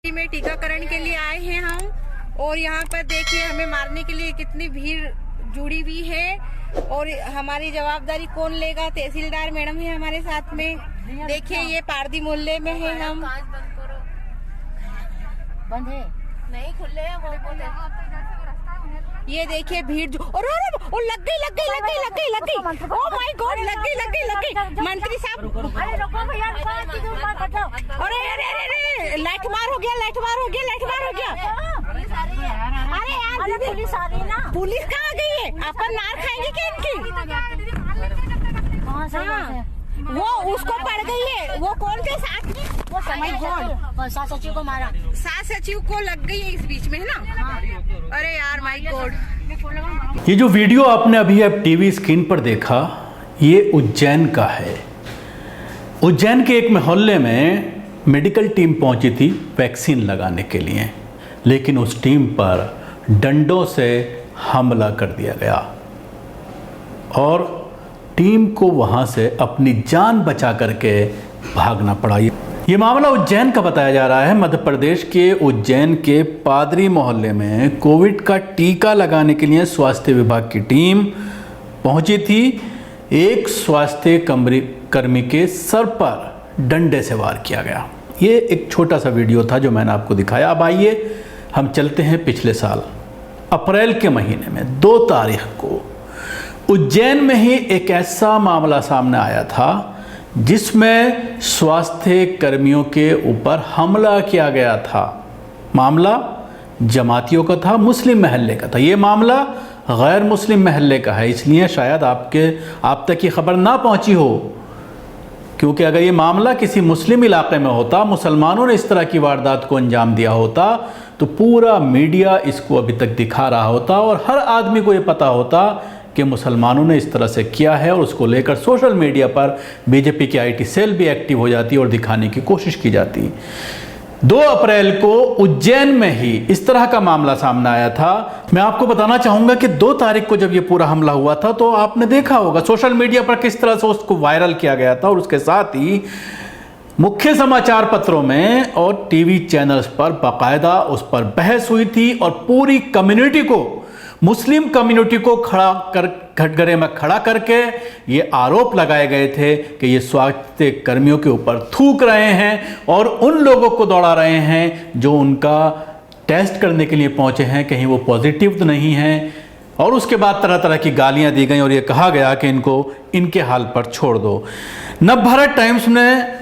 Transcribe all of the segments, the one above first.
में टीकाकरण के लिए आए हैं हम, और यहाँ पर देखिए हमें मारने के लिए कितनी भीड़ जुड़ी हुई है और हमारी जवाबदारी कौन लेगा। तहसीलदार मैडम है हमारे साथ में। देखिए ये पारदी मोहल्ले में है हम। बंद है नहीं, खुले हैं वो। ये देखिए भीड़ जो और लग गई। ओह माय गॉड, लग गई। मंत्री साहब अरे रुको भैया, अरे लाइट मार हो गया। अरे यार पुलिस आ रही ना। पुलिस कहाँ गई है? अपन मार खाएंगे क्या इनकी? कहाँ से? हाँ, वो उसको पड़ गई है। वो कौन थे साथ में? वो समय सात सचिव को मारा। सात सचिव को लग गई है इस बीच में, है ना? अरे यार माय गॉड। ये जो वीडियो आपने अभी टीवी स्क्रीन पर देखा, ये उज्जैन का है। उज्जैन के एक मोहल्ले में मेडिकल टीम पहुंची थी वैक्सीन लगाने के लिए, लेकिन उस टीम पर डंडों से हमला कर दिया गया और टीम को वहां से अपनी जान बचा करके भागना पड़ा। ये मामला उज्जैन का बताया जा रहा है। मध्य प्रदेश के उज्जैन के पादरी मोहल्ले में कोविड का टीका लगाने के लिए स्वास्थ्य विभाग की टीम पहुंची थी। एक स्वास्थ्य कर्मी के सर पर डंडे से वार किया गया। ये एक छोटा सा वीडियो था जो मैंने आपको दिखाया। अब आइए हम चलते हैं पिछले साल अप्रैल के महीने में 2 तारीख को उज्जैन में ही एक ऐसा मामला सामने आया था जिसमें स्वास्थ्य कर्मियों के ऊपर हमला किया गया था। मामला जमातियों का था, मुस्लिम महल्ले का था। ये मामला गैर मुस्लिम महल्ले का है, इसलिए शायद आप तक ये खबर ना पहुंची हो, क्योंकि अगर ये मामला किसी मुस्लिम इलाके में होता, मुसलमानों ने इस तरह की वारदात को अंजाम दिया होता, तो पूरा मीडिया इसको अभी तक दिखा रहा होता और हर आदमी को ये पता होता कि मुसलमानों ने इस तरह से किया है, और उसको लेकर सोशल मीडिया पर बीजेपी की आईटी सेल भी एक्टिव हो जाती और दिखाने की कोशिश की जाती। 2 अप्रैल को उज्जैन में ही इस तरह का मामला सामने आया था। मैं आपको बताना चाहूंगा कि 2 तारीख को जब ये पूरा हमला हुआ था तो आपने देखा होगा सोशल मीडिया पर किस तरह से उसको वायरल किया गया था, और उसके साथ ही मुख्य समाचार पत्रों में और टीवी चैनल्स पर बाकायदा उस पर बहस हुई थी और पूरी कम्युनिटी को, मुस्लिम कम्युनिटी को कटघरे में खड़ा करके ये आरोप लगाए गए थे कि ये स्वास्थ्य कर्मियों के ऊपर थूक रहे हैं और उन लोगों को दौड़ा रहे हैं जो उनका टेस्ट करने के लिए पहुंचे हैं, कहीं वो पॉजिटिव तो नहीं हैं। और उसके बाद तरह तरह की गालियां दी गई और ये कहा गया कि इनको इनके हाल पर छोड़ दो। नवभारत टाइम्स ने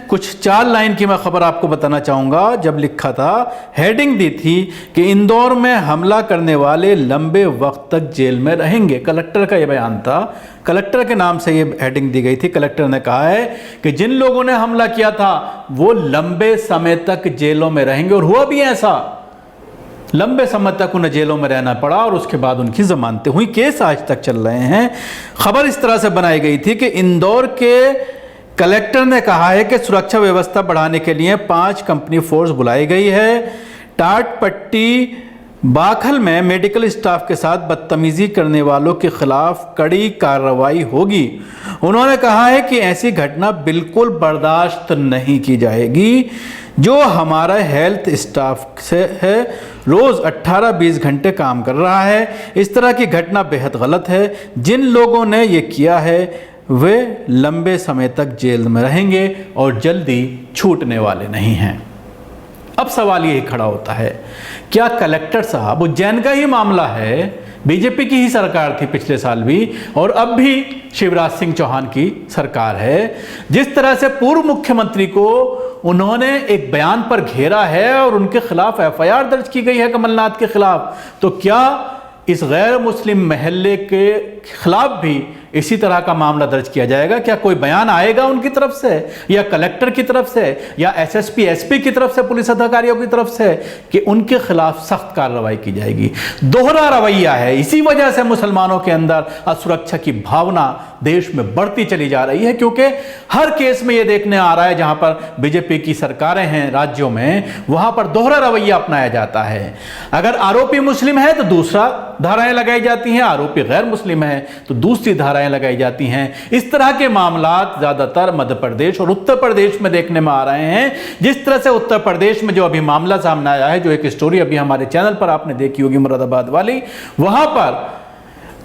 कुछ 4 लाइन की मैं खबर आपको बताना चाहूँगा। जब लिखा था, हेडिंग दी थी कि इंदौर में हमला करने वाले लंबे वक्त तक जेल में रहेंगे। कलेक्टर का ये बयान था, कलेक्टर के नाम से ये हेडिंग दी गई थी। कलेक्टर ने कहा है कि जिन लोगों ने हमला किया था वो लंबे समय तक जेलों में रहेंगे, और हुआ भी ऐसा। लंबे समय तक उन्हें जेलों में रहना पड़ा और उसके बाद उनकी जमानतें हुई। केस आज तक चल रहे हैं। खबर इस तरह से बनाई गई थी कि इंदौर के कलेक्टर ने कहा है कि सुरक्षा व्यवस्था बढ़ाने के लिए 5 कंपनी फोर्स बुलाई गई है। टाट पट्टी बाखल में मेडिकल स्टाफ के साथ बदतमीजी करने वालों के खिलाफ कड़ी कार्रवाई होगी। उन्होंने कहा है कि ऐसी घटना बिल्कुल बर्दाश्त नहीं की जाएगी। जो हमारा हेल्थ स्टाफ से है, रोज़ 18-20 घंटे काम कर रहा है। इस तरह की घटना बेहद गलत है। जिन लोगों ने ये किया है वे लंबे समय तक जेल में रहेंगे और जल्दी छूटने वाले नहीं हैं। अब सवाल यही खड़ा होता है, क्या कलेक्टर साहब, उज्जैन का ही मामला है, बीजेपी की ही सरकार थी पिछले साल भी और अब भी शिवराज सिंह चौहान की सरकार है, जिस तरह से पूर्व मुख्यमंत्री को उन्होंने एक बयान पर घेरा है और उनके खिलाफ एफआईआर दर्ज की गई है कमलनाथ के खिलाफ, तो क्या इस गैर मुस्लिम महल्ले के खिलाफ भी इसी तरह का मामला दर्ज किया जाएगा? क्या कोई बयान आएगा उनकी तरफ से या कलेक्टर की तरफ से या एसएसपी एसपी की तरफ से, पुलिस अधिकारियों की तरफ से, कि उनके खिलाफ सख्त कार्रवाई की जाएगी? दोहरा रवैया है, इसी वजह से मुसलमानों के अंदर असुरक्षा की भावना देश में बढ़ती चली जा रही है, क्योंकि हर केस में यह देखने आ रहा है जहां पर बीजेपी की सरकारें हैं राज्यों में, वहां पर दोहरा रवैया अपनाया जाता है। अगर आरोपी मुस्लिम है तो दूसरा धाराएं लगाई जाती हैं, आरोपी गैर मुस्लिम है तो दूसरी धाराएं लगाई जाती हैं। इस तरह के मामलात ज्यादातर मध्य प्रदेश और उत्तर प्रदेश में देखने में आ रहे हैं। जिस तरह से उत्तर प्रदेश में जो अभी मामला सामने आया है, जो एक स्टोरी अभी हमारे चैनल पर आपने देखी होगी मुरादाबाद वाली, वहां पर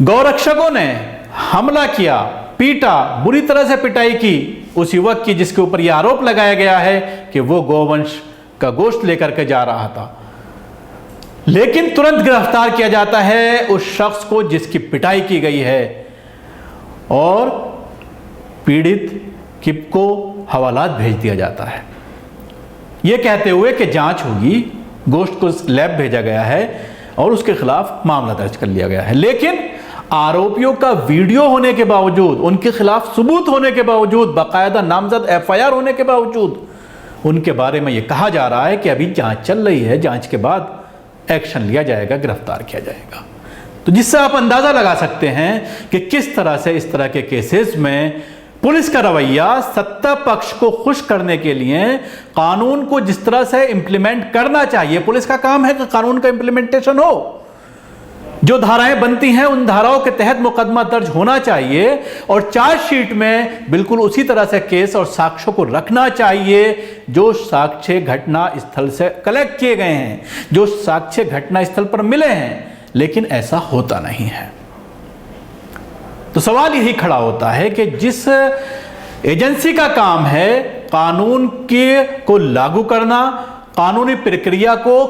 गौरक्षकों ने हमला किया, पीटा, बुरी तरह से पिटाई की उस युवक की जिसके ऊपर यह आरोप लगाया गया है कि वो गौवंश का गोश्त लेकर के जा रहा था। लेकिन तुरंत गिरफ्तार किया जाता है उस शख्स को जिसकी पिटाई की गई है और पीड़ित को हवालात भेज दिया जाता है, यह कहते हुए कि जांच होगी, गोश्त को लैब भेजा गया है और उसके खिलाफ मामला दर्ज कर लिया गया है। लेकिन आरोपियों का वीडियो होने के बावजूद, उनके खिलाफ सबूत होने के बावजूद, बाकायदा नामजद एफआईआर होने के बावजूद उनके बारे में यह कहा जा रहा है कि अभी जांच चल रही है, जांच के बाद एक्शन लिया जाएगा, गिरफ्तार किया जाएगा। तो जिससे आप अंदाजा लगा सकते हैं कि किस तरह से इस तरह के केसेस में पुलिस का रवैया सत्ता पक्ष को खुश करने के लिए कानून को जिस तरह से इंप्लीमेंट करना चाहिए, पुलिस का काम है कि कानून का इंप्लीमेंटेशन हो, जो धाराएं बनती हैं उन धाराओं के तहत मुकदमा दर्ज होना चाहिए और चार्जशीट में बिल्कुल उसी तरह से केस और साक्ष्यों को रखना चाहिए जो साक्ष्य घटना स्थल से कलेक्ट किए गए हैं, जो साक्ष्य घटना स्थल पर मिले हैं। लेकिन ऐसा होता नहीं है। तो सवाल यही खड़ा होता है कि जिस एजेंसी का काम है कानून को लागू करना, कानूनी प्रक्रिया को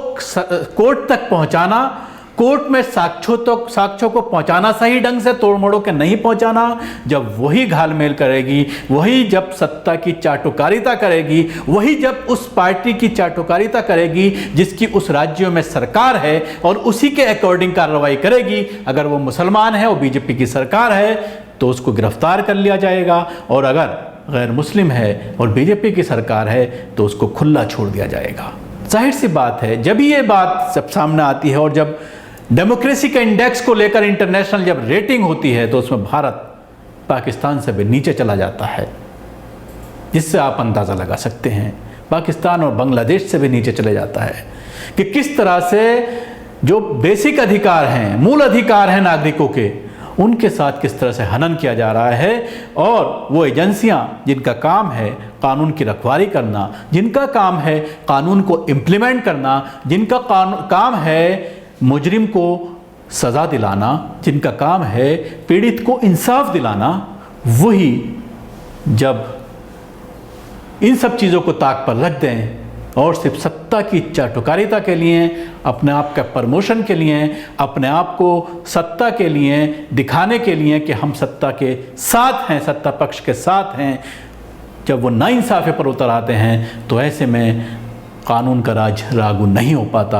कोर्ट तक पहुंचाना, कोर्ट में साक्ष्यों को पहुंचाना सही ढंग से, तोड़ मोड़ों के नहीं पहुंचाना, जब वही घालमेल करेगी, वही जब सत्ता की चाटुकारिता करेगी, वही जब उस पार्टी की चाटुकारिता करेगी जिसकी उस राज्य में सरकार है और उसी के अकॉर्डिंग कार्रवाई करेगी, अगर वो मुसलमान है और बीजेपी की सरकार है तो उसको गिरफ्तार कर लिया जाएगा, और अगर गैर मुस्लिम है और बीजेपी की सरकार है तो उसको खुला छोड़ दिया जाएगा। जाहिर सी बात है, जब ये बात सब सामने आती है और जब डेमोक्रेसी के इंडेक्स को लेकर इंटरनेशनल जब रेटिंग होती है तो उसमें भारत पाकिस्तान से भी नीचे चला जाता है, जिससे आप अंदाज़ा लगा सकते हैं पाकिस्तान और बांग्लादेश से भी नीचे चले जाता है कि किस तरह से जो बेसिक अधिकार हैं, मूल अधिकार हैं नागरिकों के, उनके साथ किस तरह से हनन किया जा रहा है। और वो एजेंसियां जिनका काम है कानून की रखवाली करना, जिनका काम है कानून को इम्प्लीमेंट करना, जिनका काम है मुजरिम को सज़ा दिलाना, जिनका काम है पीड़ित को इंसाफ दिलाना, वही जब इन सब चीज़ों को ताक पर रख दें और सिर्फ सत्ता की चाटुकारिता के लिए, अपने आप का प्रमोशन के लिए, अपने आप को सत्ता के लिए दिखाने के लिए कि हम सत्ता के साथ हैं, सत्ता पक्ष के साथ हैं, जब वो नाइंसाफ़ी पर उतर आते हैं तो ऐसे में कानून का राज लागू नहीं हो पाता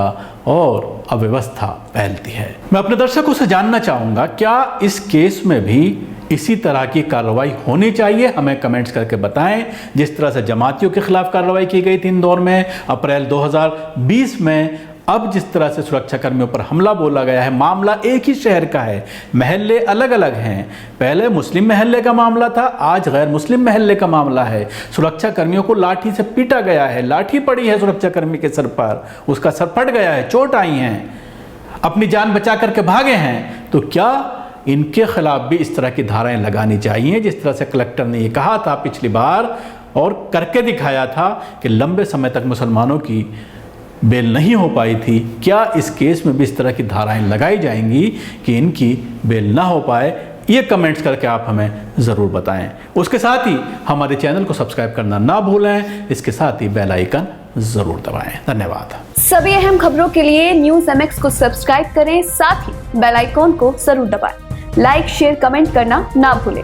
और अव्यवस्था फैलती है। मैं अपने दर्शकों से जानना चाहूँगा, क्या इस केस में भी इसी तरह की कार्रवाई होनी चाहिए? हमें कमेंट्स करके बताएं। जिस तरह से जमातियों के खिलाफ कार्रवाई की गई थी इन दौर में, अप्रैल 2020 में, अब जिस तरह से सुरक्षा कर्मियों पर हमला बोला गया है, मामला एक ही शहर का है, महल्ले अलग अलग हैं। पहले मुस्लिम महल्ले का मामला था, आज गैर मुस्लिम महल्ले का मामला है। सुरक्षा कर्मियों को लाठी से पीटा गया है, लाठी पड़ी है सुरक्षा कर्मी के सर पर, उसका सर फट गया है, चोट आई हैं, अपनी जान बचा करके भागे हैं। तो क्या इनके खिलाफ भी इस तरह की धाराएं लगानी चाहिए? जिस तरह से कलेक्टर ने ये कहा था पिछली बार और करके दिखाया था कि लंबे समय तक मुसलमानों की बेल नहीं हो पाई थी, क्या इस केस में भी इस तरह की धाराएं लगाई जाएंगी कि इनकी बेल ना हो पाए? ये कमेंट्स करके आप हमें ज़रूर बताएं। उसके साथ ही हमारे चैनल को सब्सक्राइब करना ना भूलें, इसके साथ ही बेल आइकन ज़रूर दबाएं। धन्यवाद। सभी अहम खबरों के लिए न्यूज़ MX को सब्सक्राइब करें, साथ ही बेल आइकॉन को जरूर दबाएं। लाइक, शेयर, कमेंट करना ना भूलें।